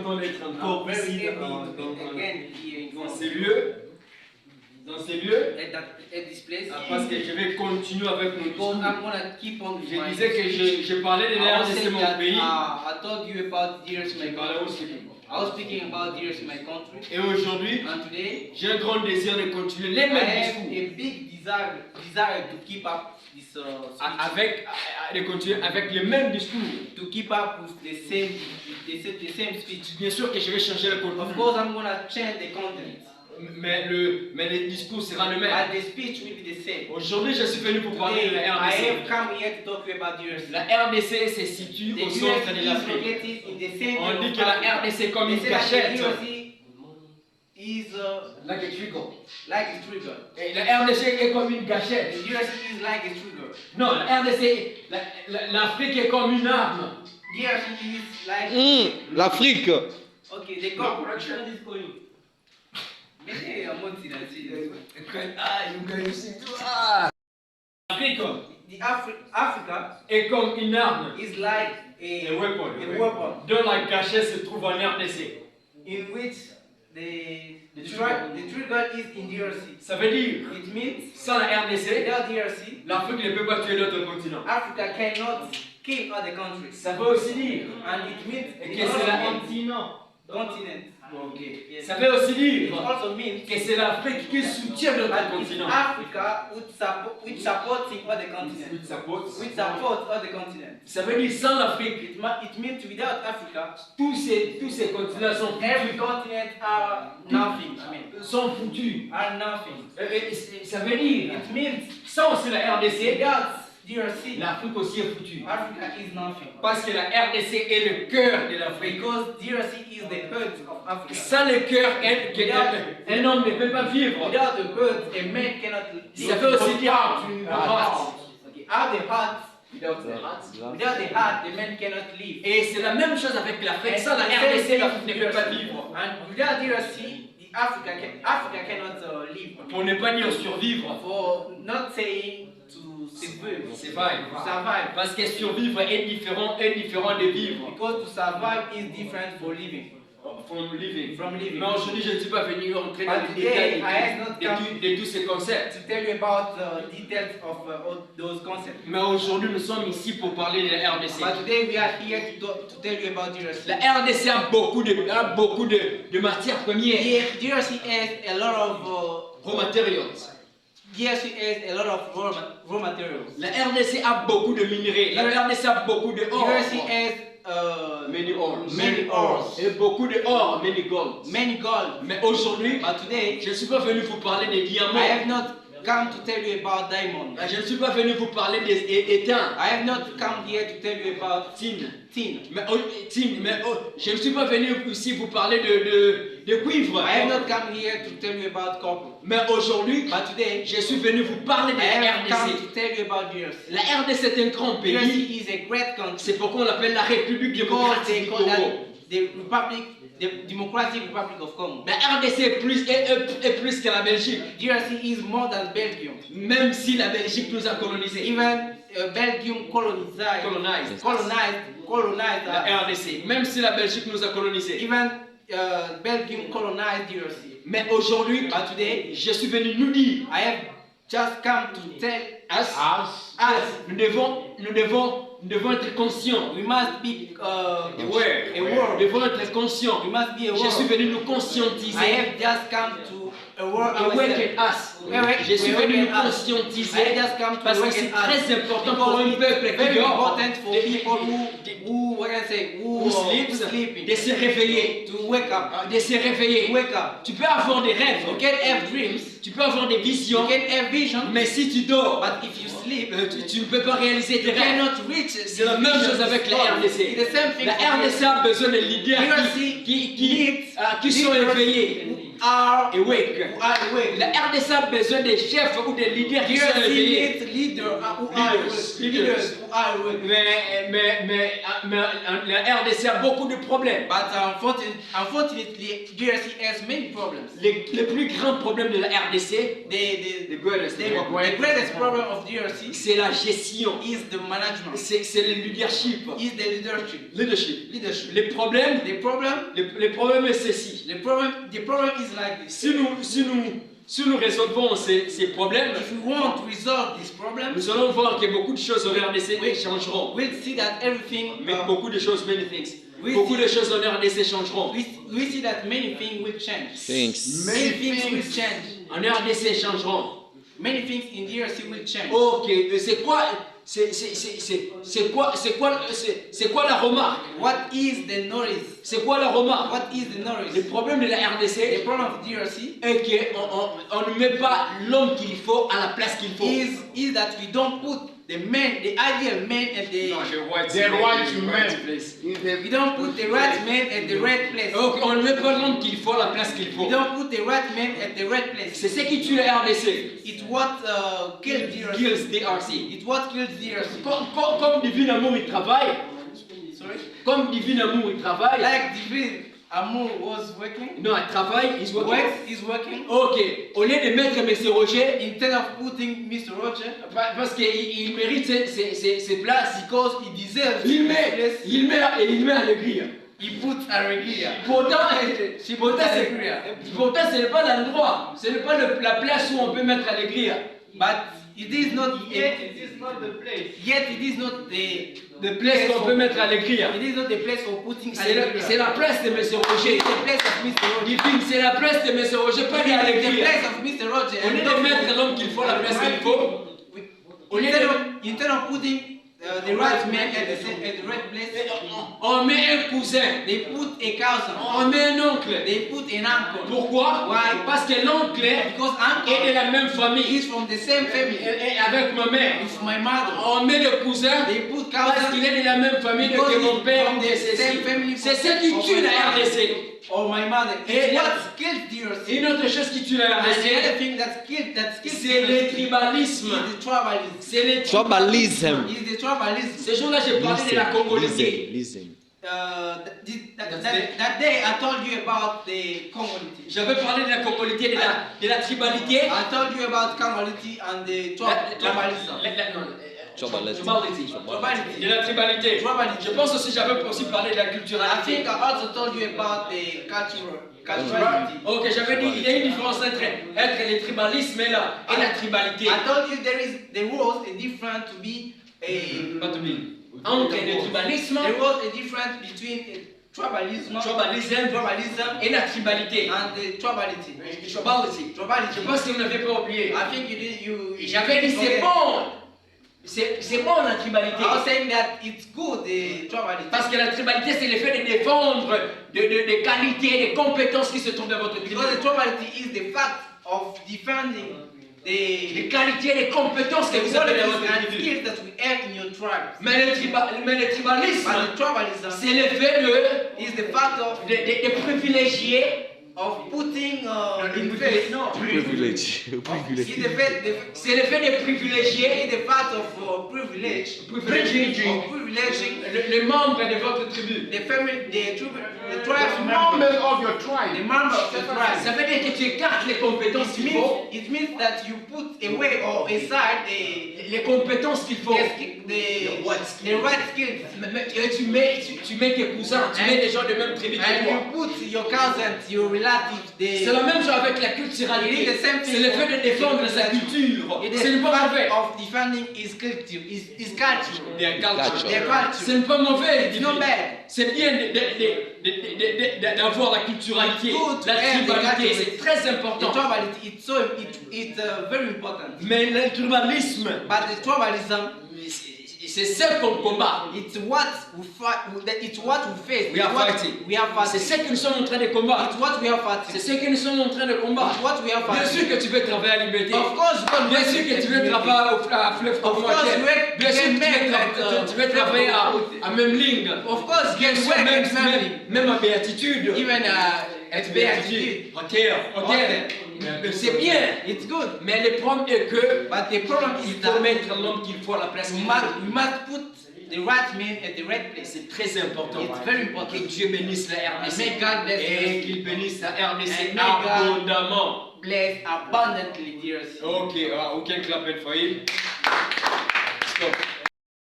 content d'être encore I'm very ici happy to be again here in dans France. ces lieux. Dans ces lieux. At this place. Parce que je vais continuer avec mon Because discours. I'm gonna keep on with Je my disais que je parlais de I la was RDC, saying mon that, pays. I told you about DRC my Je parlais country. aussi. I was speaking about DRC my country. Et aujourd'hui, And today, j'ai un grand désir de continuer les I mêmes have discours. a big desire to keep up this speech. De continuer avec les mêmes discours. To keep up with the same speech. Bien sûr que je vais changer le Of contenu. course, I'm gonna change the content. Mais le discours sera le même. But the speech will be the same. Aujourd'hui, je suis venu pour parler de Today, la I RDC. have come here to talk to you about DRC. La RDC se situe The au DRC centre de is l'Afrique. located in the center On dit of que la Africa. RDC est comme They une say that the cachette. DRC is Like a trigger. like a trigger. Et la RDC est comme une The gâchette. DRC is like a trigger. Non, la RDC, l'Afrique est comme une arme. DRC is like L'Afrique. okay. The corporation is going. Maybe I'm not in L'Afrique The Africa est comme une arme. is like A weapon. a weapon Dont la gâchette se trouve en RDC. in which the trigger is in DRC. Ça veut dire, It means sans la RDC, without DRC, l'Afrique ne peut pas tuer d'autres continents. Africa cannot kill other countries. Ça veut aussi dire And it means que it c'est la also means continent. continent. Yes. Ça veut aussi It dire also means que c'est l'Afrique qui soutient d'autres that it's continents. Africa which supporting other continents. Which support other continents. Ça veut dire sans l'Afrique, It means without Africa, tous ces continents sont every foutus. continent are nothing. I mean, Sont foutus. are nothing. Ça veut dire, It means sans aussi la RDC, without DRC, l'Afrique aussi est foutue. Africa is nothing. Parce que la RDC est le cœur de l'Afrique. Because DRC is the heart of Africa. Sans le cœur, un homme ne peut pas vivre. Without the heart, a man cannot live. Ça veut aussi dire Okay. Without the heart, without the heart, the man cannot live. Et c'est la même chose avec l'Afrique. Sans la RDC, l'Afrique ne peut pas vivre. And without DRC, Africa cannot live. Pour ne pas dire survivre, For not saying to survive. survive. Parce que survivre est différent de vivre. Because to survive is different for living. From living. From living. Mais aujourd'hui, je ne suis pas venu entrer dans But les today, détails I have not come de tous ces concepts. to tell you about the details of all those concepts. Mais aujourd'hui, nous sommes ici pour parler de la RDC. But today we are here to tell you about DRC. La RDC a beaucoup de matières premières. DRC has a lot of Raw materials. DRC has a lot of raw materials. La RDC a beaucoup de minerais. La RDC a beaucoup de or. DRC has Many ores. many ores. Et beaucoup de or, many gold. Many gold. Mais aujourd'hui, But today, je ne suis pas venu vous parler des diamants. I have not come to tell you about diamond. Je ne suis pas venu vous parler des étains. I have not come here to tell you about Tin. tin. Mais je ne suis pas venu ici vous parler de cuivre. I have not come here to tell you about copper. Mais aujourd'hui, But today, je suis venu vous parler de I la have come RDC. to tell you about DRC. La RDC est un grand pays. DRC is a great country. C'est pourquoi on l'appelle la République Because démocratique they du call Congo. that the Democratic Republic of Congo. La RDC est plus que la Belgique. DRC is more than Belgium. Même si la Belgique nous a colonisés. Even Belgium colonized La RDC. Même si la Belgique nous a colonisés. even Belgium colonized DRC. Mais aujourd'hui, But today, je suis venu nous dire, I have just come to tell us, nous devons être conscients. we must be Aware. aware. Nous devons être conscients. We must be Je suis aware. venu nous I conscientiser. have just come to aware Awaken ourselves. us. Je suis venu nous Awaken us. conscientiser I just come to parce que awaken c'est us. très important pour Because un peuple it's qui very dort, important for people who what can I say, who sleeping, de se réveiller. to wake up. De se réveiller. To wake up. Tu peux avoir des rêves, You can have dreams, tu peux avoir des you visions, can have vision, mais si tu dors, but if you sleep, tu ne peux pas réaliser tes you rêves. cannot reach. C'est la même chose avec la RDC. It's the same thing. La RDC a besoin de leaders qui sont éveillés. are Awake. awake. who are awake. La RDC a besoin des chefs ou des leaders qui sont DRC éveillés. needs leaders who are awake. Leaders who are awake. Mais la RDC a beaucoup de problèmes. But unfortunately, DRC has many problems. Le plus grand problème de la RDC, The the greatest problem of DRC c'est la gestion, is the management, c'est le leadership. is the leadership. Leadership. Les problèmes, The problem est ceci. is like this. Si nous résolvons ces problèmes, If we want to resolve this problem, nous allons voir que beaucoup de choses au RDC changeront. we'll see that everything, Mais beaucoup de choses, many things. we Beaucoup see- de choses au RDC changeront. we see that many things will change. Thanks. Many things will change. En RDC changeront. Many things in DRC will change. Ok, c'est quoi la remarque? What is the noise? C'est quoi la remarque? What is the Le noise? problème de la The RDC problem of DRC est qu'on ne met pas l'homme qu'il faut à la place qu'il faut. is that we don't put the ideal man at the we don't put the right man at the right place. Donc, on ne met pas l'homme qu'il faut à la place qu'il faut. We don't put the right man at the right place. C'est ce qui tue la RDC. It's what kills DRC. Kills DRC. It's what kills DRC. Comme Divine Amour il travaille, Sorry? comme Divine Amour il travaille, Like David Amour was working. non, il travaille, il se voit. Is working. Ok, au lieu de mettre M. Roger, Instead of putting Mr. Roger, parce qu'il mérite ses places, because he deserves il this place, met à l'aiguille. he puts Aregia. Pourtant, Alegria. ce n'est pas l'endroit, ce n'est pas la place où on peut mettre à l'aiguille. But it is not Yet it is not the place. yet it is not the Place qu'on peut mettre à l'aiguille. It is not the place for putting C'est Alegria. la place de M. It Roger. is the place of Mr. Roger. Divine, c'est la place de M. Roger, pas de It is the l'aiguille. place of Mr. Roger. Au lieu de mettre l'homme qu'il faut à la place qu'il faut, Instead of putting the right man at the right place, on met un cousin, they put a cousin. on met un oncle. They put an uncle. Pourquoi? Why? Parce que l'oncle Because est de uncle la même famille is from the same family. et avec ma mère. With my mother. On met le cousin They put parce cousin qu'il est de la même famille because que mon he's père. from the same family. C'est ce qui tue la RDC. or my mother. Et It's what killed DRC. Une autre chose qui tue la And the other RDC, thing that killed c'est le tribalisme. is the tribalism. C'est le Tribalism. Is the tribalism. Ce jour-là, j'ai parlé de la congolité. Listen. That day I told you about the Congolity. J'avais parlé de la congolité, de la tribalité. I told you about Congolity and the tribalism. Tribalism. De la tribalité. Tribalism. Je pense aussi, j'avais aussi parlé de la I culturalité. think I also told you about the culturality. Ok, j'avais dit il y a une différence entre être le tribalisme et la tribalité. I told you there was a difference to be a Pas to be. Entre le tribalisme there was a difference between tribalism et la tribalité. and the tribalism. Tribalism. Je pense que vous n'avez pas oublié. I think you J'avais dit c'est bon. C'est bon la tribalité. I was saying that it's good the tribalism. Parce que la tribalité, c'est le fait de défendre des qualités, des compétences qui se trouvent dans votre tribu. Because the tribalism is the fact of defending Les the qualités, les compétences que vous avez dans votre and tribu. skills that we have in your tribe. Mais le tribalisme, But the tribalism c'est le fait is the fact of de privilégier. putting in face. No. Privilege. It's the fact C'est le fait de privilégier the fact of privilege. Privileging le membre de votre tribu. the family, the The tribe members of your tribe. the member of the tribe. Ça veut dire que tu écartes les compétences qu'il faut, It means that you put away or aside les compétences qu'il faut. the right skills. Tu mets tes cousins, tu mets des gens de même tribu que And toi. you put your cousins, your relatives, C'est la même chose avec la culturalité. It is the same thing C'est le fait de défendre sa culture. It is Ce n'est pas mauvais. of defending his culture, his culture. Their culture. Their culture. Ce n'est pas mauvais. It's not bad. C'est bien d'avoir la culturalité, Good to la have the tribalité. culture. C'est très The important. tribalism, it's very important. Mais le tribalisme, But the tribalism, c'est ce qu'on combat. it's what we fight. It's what we face. We are It's what fighting. We are C'est fighting. ce que nous sommes en train de combattre. It's what we are C'est fighting. ce que nous sommes en train de combattre. It's what we are Bien fighting. sûr que tu veux travailler à Liberté. Of course, God Bien bless sûr you. que tu veux travailler à Fleuve Of course, Bien sûr que tu veux travailler à même ligne. Of course, Bien get sûr, work and family. même à Béatitude. Even It's big attitude. Mais c'est bien. It's good. Mais le problème est que But the problem il is faut that mettre l'homme qu'il faut à la place we qu'il must, faut. we must put the right man at the right place. C'est très important. It's very important. Que Dieu bénisse la And RDC. may God bless Et us. qu'il bénisse la RDC And may God- abondamment. Bless abundantly, dear. Ok, we can clap it for him.